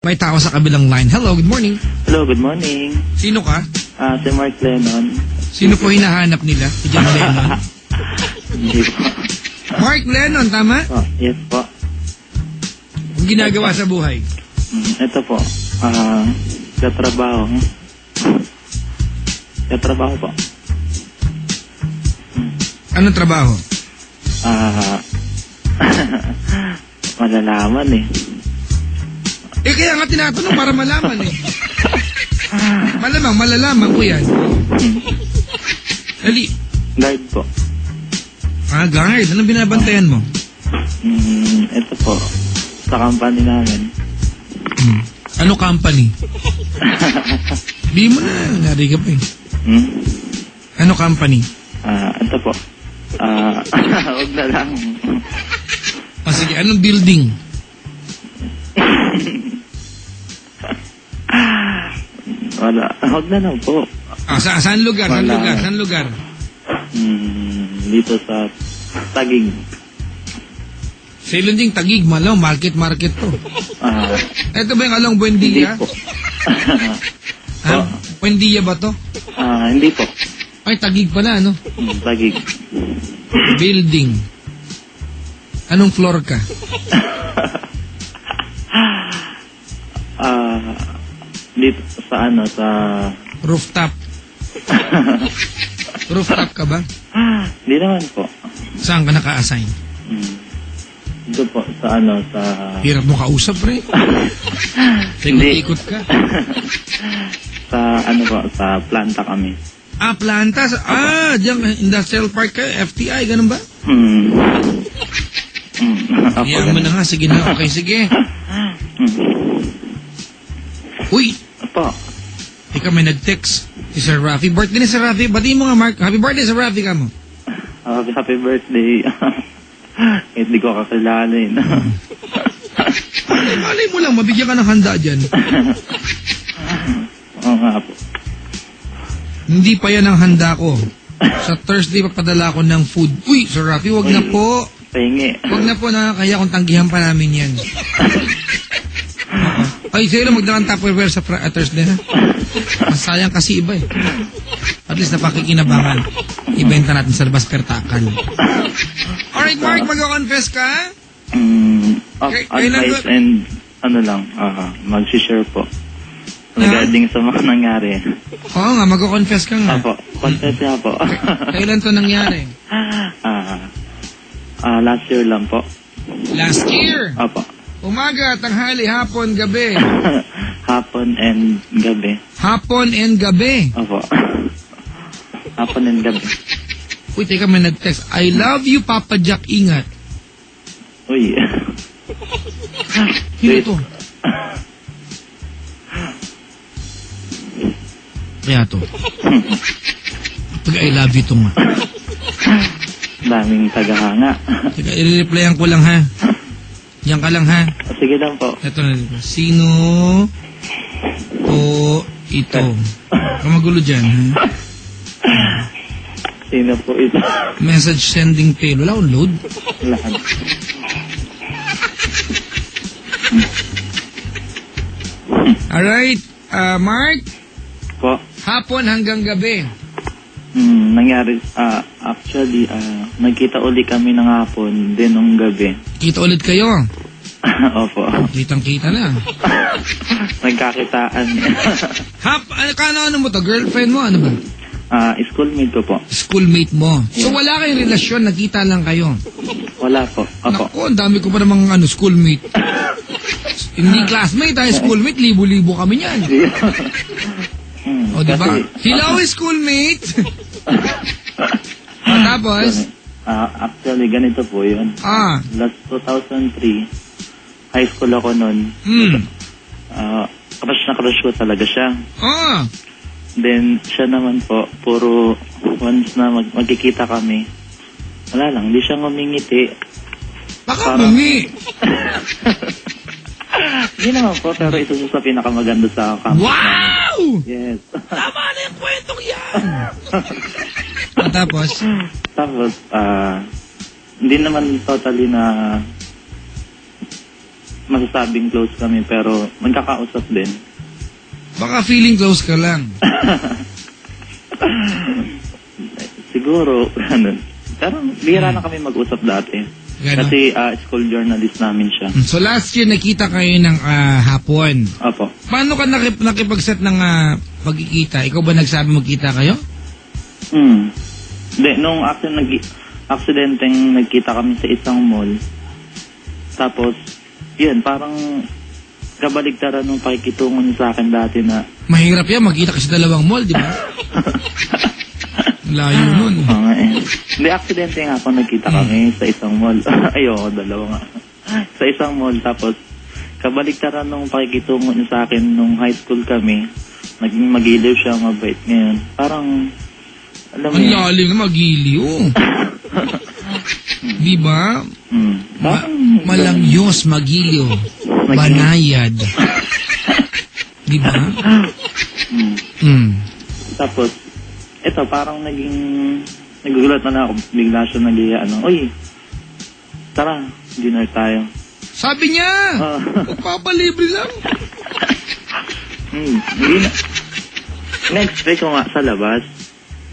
May tao sa kabilang line. Hello, good morning. Hello, good morning. Sino ka? Si Mark Lennon. Sino po hinahanap nila? Si John Lennon? Hindi po. Mark Lennon, tama? Yes po. Ang ginagawa sa buhay? Ito po. Katrabaho. Katrabaho po. Anong trabaho? Malalaman eh. Kaya nga tinatanong para malaman eh. Malamang, malalaman ko yan. Dali. Guard po. Guard. Anong binabantayan mo? Ito po. Sa company namin. Ano company? Di mo na. Nari ka pa eh. Ano company? Ito po. Huwag na lang. Sige, anong building? Wala. Huwag na lang po. Saan lugar? Saan lugar? Dito sa Taguig. Sa Ilunding, Taguig, Malaw, market to. Ito ba yung Along Buendia? Hindi po. Buendia ba to? Hindi po. Ay, Taguig pala, ano? Taguig. Building. Anong floor ka? Dito sa sa... Rooftop. Rooftop ka ba? Hindi naman po. Saan ka naka-assign? Dito po, sa sa... Hirap mo kausap, pre. Ikot ka. Sa po, sa planta kami. Planta? Diyan, industrial park ka, FTI, ganun ba? Iyan mo na nga, sige na, okay, sige. Uy! Apo. Ikaw may nag-text. Si Sir Rafi. Birthday ni Sir Rafi. Batiin mo nga, Mark. Happy birthday, Sir Rafi ka mo. Happy birthday. Hindi ko kakilalain. Alay mo lang, mabigyan ka ng handa dyan. Oo nga po. Hindi pa yan ang handa ko. Sa Thursday, papadala ko ng food. Uy, Sir Rafi, wag na po. Pahingi. Wag na po, nakakaya kung tanggihan pa namin yan. Ay, sa'yo lang magdalang Tupperware sa Thursday, ha? Masayang kasi iba, eh. At least napakikinabangan. Ibenta natin sa labas pertakal. Alright, Mark, mag-confess ka? Advice and mag-share po. Regarding sa mga nangyari. Oo nga, mag-confess ka nga. Apo, confess nga po. Kailan to nangyari? Last year lang po. Last year? Apo. Umaga, tanghali, hapon, gabi. Hapon and gabi. Hapon and gabi. Opo. Hapon and gabi. Uy, teka, may nag-text. I love you, Papa Jack, ingat. Uy. Sino to? Kaya to. Pag I love you to nga. Daming tagahanga. Teka, i-replyan ko lang, ha? Yan ka lang, ha? Sige lang po. Ito na. Sino po ito? Kamagulo dyan, ha? Sino po ito? Message sending fail. Wala akong load. Lahat. Alright, Mark? Po? Hapon hanggang gabi. Nangyari, actually, nagkita uli kami ng hapon, din nung gabi. Kita ulit kayo? Opo. Kitang-kita na. Nagkakitaan. Ano mo to? Girlfriend mo? Ano ba? Schoolmate ko po. Schoolmate mo. So wala kayong relasyon, nakita lang kayo? Wala po. Opo. Naku, ang dami ko pa namang schoolmate. Hindi classmate, schoolmate, libo-libo kami niyan. O, diba? Sila ko schoolmate. Tapos? Actually, ganito po yun. Last 2003, high school ako nun. Crush na crush ko talaga siya. Then, siya naman po, puro once na magkikita kami, wala lang, hindi siya ngumingiti. Baka bungi. Hindi naman po, pero ito sa pinakamaganda sa campus. Wow! Yes. Tama na yung kwentong yan! Tapos? Tapos, hindi naman totally na masasabing close kami, pero magkakausap din. Baka feeling close ka lang. Siguro, ganun. Pero bihira na kami mag-usap dati. Gano? Kasi school journalist namin siya. So last year nakita kayo ng hapon. Opo. Paano ka nakipag-set ng pagkikita? Ikaw ba nagsabi magkita kayo? Hindi, nung aksidenteng nagkita kami sa isang mall. Tapos, yun, parang kabaligtaran nung pakikitungo niya sa akin dati na... Mahirap yan, magkita ka sa dalawang mall, di ba? Layo nun. Hindi, aksidente nga ako nagkita kami sa isang mall. Ayoko, dalawa nga. Sa isang mall, tapos kabaligtaran nung pakikitungo niya sa akin nung high school kami. Naging magiliw siya, mabait ngayon. Parang, alam mo ang lalim na magiliw. Di ba? Malamyos, magiliw. Banayad. Di ba? Tapos, ito, parang nagugulat na ako. Bigla siya uy, tara, dinner tayo. Sabi niya, magpapalibre lang. Hindi na. Next ko nga sa labas,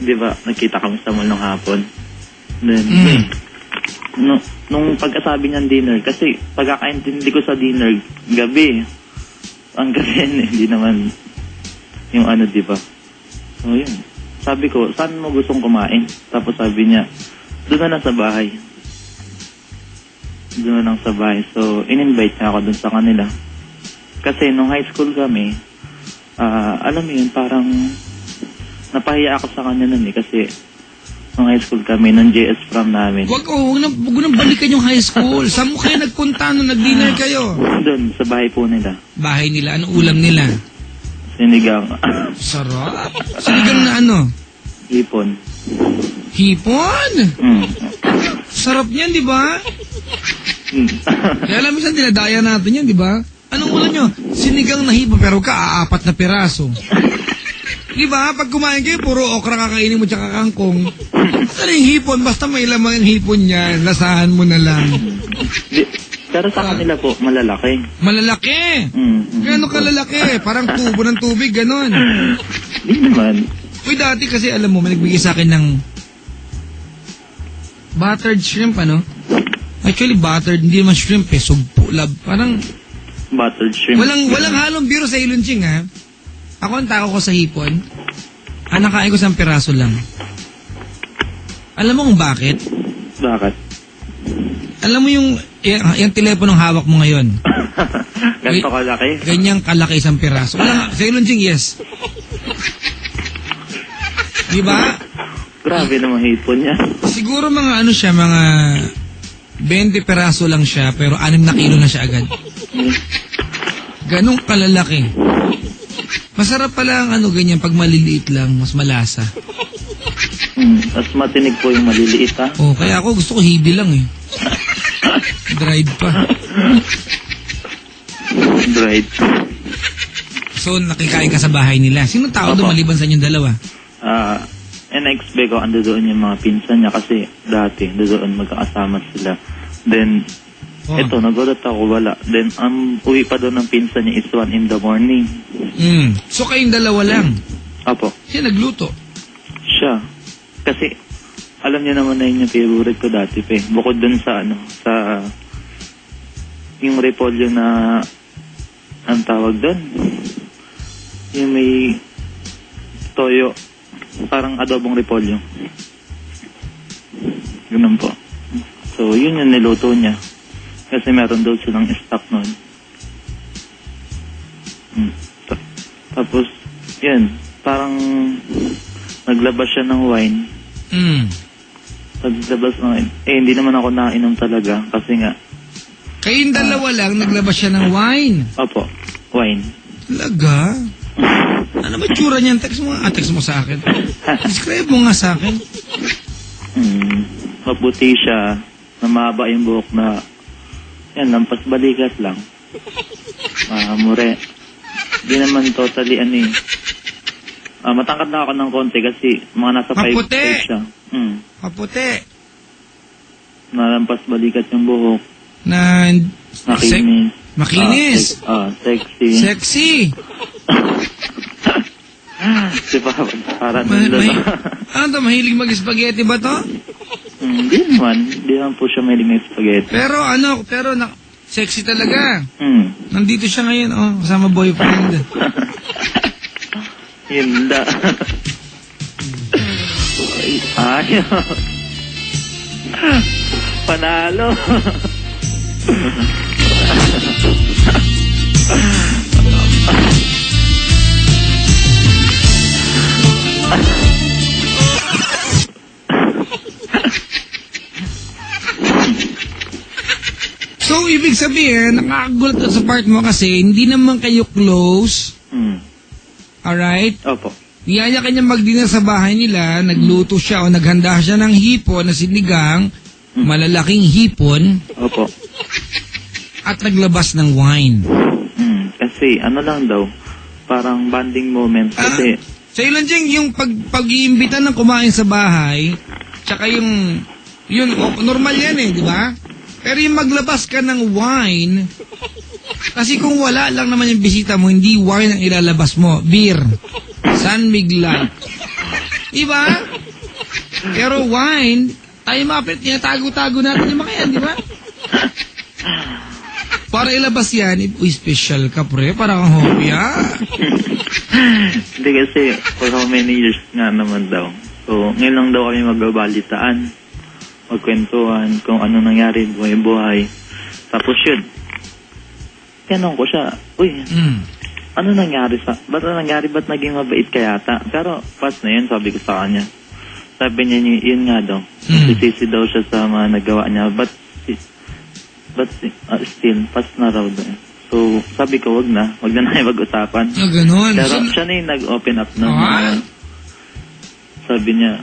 di ba, nakita kami sa mall ng hapon. Then, nung pagkasabi niyang dinner, kasi pagkakaintindi ko sa dinner, gabi. Ang gabi hindi naman yung di ba? So, yun. Sabi ko, saan mo gustong kumain? Tapos sabi niya, doon na lang sa bahay. Doon na lang sa bahay. So, in-invite niya ako doon sa kanila. Kasi nung high school kami, alam mo yun, parang napahiya ako sa kanya nun kasi nung high school kami, nung JS prom namin. Huwag nang balikan yung high school. Saan mo kayo nagpunta nung nag-dinner kayo? Doon, sa bahay po nila. Bahay nila? Anong ulam nila? Sinigang. Sarap. Sinigang na ano? Hipon. Hipon? Sarap niyan, di ba? Kaya alam mo saan dinadaya natin yan, di ba? Anong ulam nyo? Sinigang na hipon, pero apat na piraso. Di ba? Pag kumain kayo, puro okra kakainin mo tsaka kangkong. Ano yung hipon? Basta may lamang yung hipon yan. Lasahan mo na lang. Pero sa kanila po, malalaki. Malalaki? Gano'n kalalaki? Parang tubo ng tubig, gano'n. Hindi naman. Uy, dati kasi alam mo, may nagbigay sa akin ng buttered shrimp, ano? Actually, buttered, hindi naman shrimp eh. Sugpo, parang... Buttered shrimp. Walang halong biro sa ilunching, ha? Ako ang tao ko sa hipon. Nakain ko sa piraso lang. Alam mo kung bakit? Bakit? Alam mo yung teleponong hawak mo ngayon? Ganito kalaki? Ganyang kalaki isang piraso. Sa ilunching, yes. Di ba? Grabe naman hipon niya. Siguro mga mga 20 peraso lang siya, pero 6 na kilo na siya agad. Ganong kalalaki. Masarap pala ang ganyan pag maliliit lang, mas malasa. Mas matinig po yung maliliit, ha? Kaya ako gusto ko hibi lang eh. Dried pa. Dried. So, nakikain ka sa bahay nila. Sino tao doon maliban sa inyong dalawa? Na-expect ko, ando doon yung mga pinsan niya kasi dati, doon magkakasama sila. Then, ito, nagulat ako, wala. Then, uwi pa doon ng pinsan niya is 1 in the morning. So, kayong dalawa lang? Apo. Siya nagluto? Siya. Kasi, alam niya naman na yun yung favorite ko dati, pe. Bukod doon sa, yung repolyo na, ang tawag doon? Yung may toyo. Parang adobong repolyo. Ganun po. So, yun yung niluto niya. Kasi meron daw silang stock nun. Tapos, yun. Parang naglabas siya ng wine. Paglabas ng wine. Hindi naman ako nainom talaga. Kasi nga. Kayong dalawa lang, naglabas siya ng wine? Opo. Wine. Talaga? Ano ba tsura niyan? Text mo sa akin. Describe mo nga sa akin. Maputi siya. Na mahaba yung buhok na yan, lampas balikat lang. Mure. Di naman totally matangkad na ako ng konti kasi mga nasa 5 siya. Maputi. Nalampas balikat yung buhok. Na nakinis. Makinis. Sexy. Sexy. Diba, parang nandun. Ano to, mahilig mag-spaghetti ba to? Hindi naman. Hindi naman po siya mahilig ng spaghetti. Pero sexy talaga. Nandito siya ngayon, kasama boyfriend. Hindi. Ayaw. Panalo. So, ibig sabihin, nakakagulat ka sa part mo kasi hindi naman kayo close. Alright? Opo. Niyaya kanya mag-dinner sa bahay nila, nagluto siya o naghanda siya ng hipon na sinigang, malalaking hipon. Opo. At naglabas ng wine. Kasi ano lang daw, parang bonding moment kasi... Sa ilan dyan, yung pag-iimbita ng kumain sa bahay, tsaka yun, normal yan eh, di ba? Pero yung maglabas ka ng wine, kasi kung wala lang naman yung bisita mo, hindi wine ang ilalabas mo, beer, San Miguel. Diba? Pero wine, tayo mapit niya, tago-tago natin yung mga yan, di ba? Para ilabas yan, special ka pre, para kang hopya. Hindi kasi, for how many years nga naman daw. So, ngayon lang daw kami magbabalitaan, magkwentuhan, kung ano nangyari, buhay-buhay. Tapos yun, tinanong ko siya, ano nangyari ba't naging mabait ka yata? Pero, pas na yun, sabi ko sa kanya. Sabi niya, yun nga daw, sisisi daw siya sa mga nagawa niya, but still, pas na raw daw. So, sabi ko, wag na tayo mag-usapan. Ganun. Pero siya na yung nag-open up na. Sabi niya,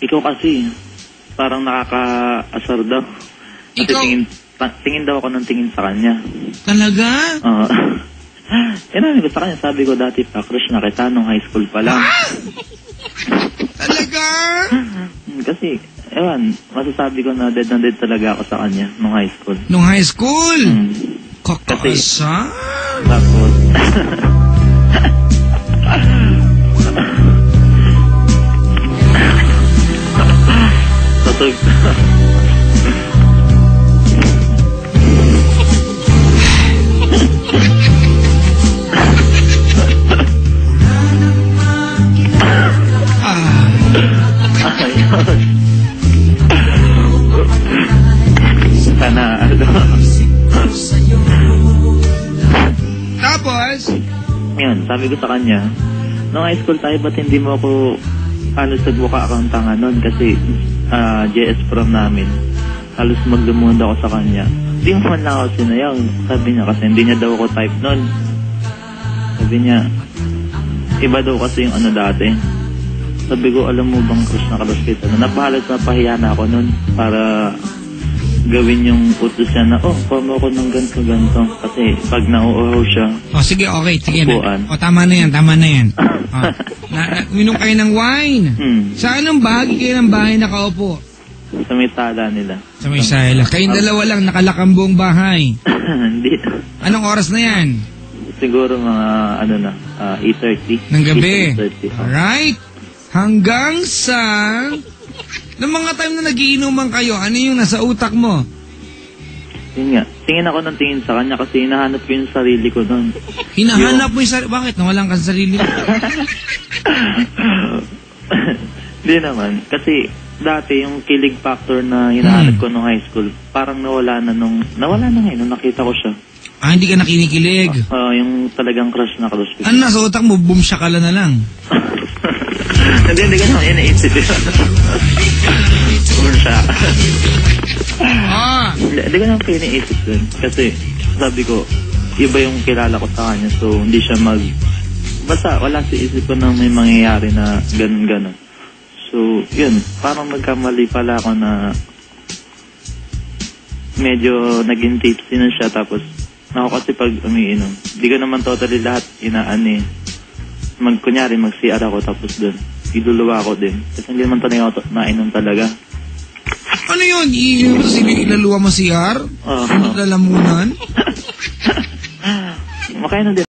ikaw kasi, parang nakaka-asar daw. Kasi tingin daw ako ng tingin sa kanya. Talaga? Ko sa kanya, sabi ko dati pa, crush na kita nung high school pa lang. Talaga? Kasi, masasabi ko na dead talaga ako sa kanya nung high school. Nung high school? Kakasar? Tapos, Tapos? Yun, sabi ko sa kanya, nung high school tayo, ba't hindi mo ako nagbuka akong tanga nun? Kasi JS prom namin, halos maglumunda ako sa kanya. Hindi mo man lang ako sinayaw. Sabi niya kasi hindi niya daw ako type nun. Sabi niya, iba daw kasi yung dati. Sabi ko, alam mo bang crush na crush kita? Napahalos napahiya na ako nun para gawin yung utos niya na, form ako ng ganito. Kasi pag nauuhaw siya, sige, okay. Sige upuan. Tama na yan. Minom kayo ng wine. Sa anong bahagi kayo ng bahay nakaupo? Sa may tala nila. Sa may sala. Kayong dalawa lang nakalakambong bahay. Hindi. Anong oras na yan? Siguro mga 8:30. Ng gabi. 8:30. Alright. Hanggang sa... Noong mga time na nagiinuman kayo, ano yung nasa utak mo? Yun nga. Tingin ako ng tingin sa kanya kasi hinahanap ko yung sarili ko doon. Hinahanap mo yung sarili? Bakit? Nawalan ka sa sarili mo? Hindi naman. Kasi dati yung kilig factor na hinahanap ko nung high school, parang nawala na ngayon nung nakita ko siya. Hindi ka nakinikilig? Yung talagang crush na crush ko. Ano nasa utak mo? Bumsyakala na lang. Hindi ko naman iniisip yun. Bumsya. Hindi ko naman iniisip yun. Kasi sabi ko, iba yung kilala ko sa kanya. So hindi siya basta wala sa isip ko na may mangyayari na ganun-ganun. So yun, parang nagkamali pala ako na medyo naging tipsy na siya. Tapos ako kasi pag umiinom, di ko naman totally lahat kunyari mag-CR ako tapos dun, iduluwa ako din. Kasi hindi naman talaga ako nainom talaga. Ano yun? Ilaluwa mo si R? Oo. Lalamunan? Makain na din.